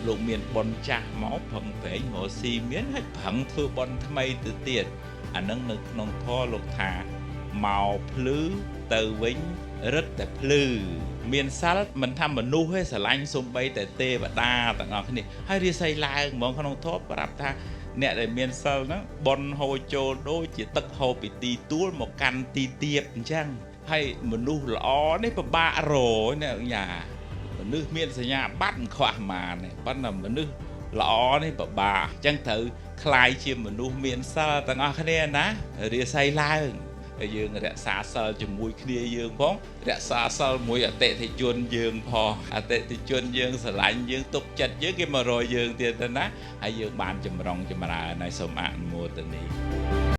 លោកមានបនចាស់មកផឹងប្រែងរកស៊ីមានហើយផឹងធ្វើបនថ្មីទៅទៀតអានឹងនៅក្នុងធម៌លោកថាមកភ្លឺទៅវិញរឹតតែភ្លឺមានសិលមិនថាមនុស្សទេស្រឡាញ់សំបីតែទេវតាទាំងអស់គ្នាហើយរាសីឡើងហ្មងក្នុងធម៌ប្រាប់ថាអ្នកដែលមានសិលហ្នឹងបនហូរចូលដូចជាទឹកហូរពីទីទួលមកកាន់ទីទាបអញ្ចឹងហើយមនុស្សល្អនេះពិបាករអ្នកយ៉ាមនុស្សមានសញ្ញាបត្រមិនខ្វះម៉ានទេប៉ុន្តែមនុស្សល្អនេះពិបាកអញ្ចឹងត្រូវคล้ายជាមនុស្សមានសិលទាំងអស់គ្នាណារាសីឡើងហើយយើងរក្សាសិលជាមួយគ្នាយើងផងរក្សាសិលមួយអតិថិជនយើងផងអតិថិជនយើងស្រឡាញ់យើងទុកចិត្តយើងគេមករកយើងទៀតទៅណាហើយយើងបានចម្រុងចម្រើនហើយសូមអនុមោទនា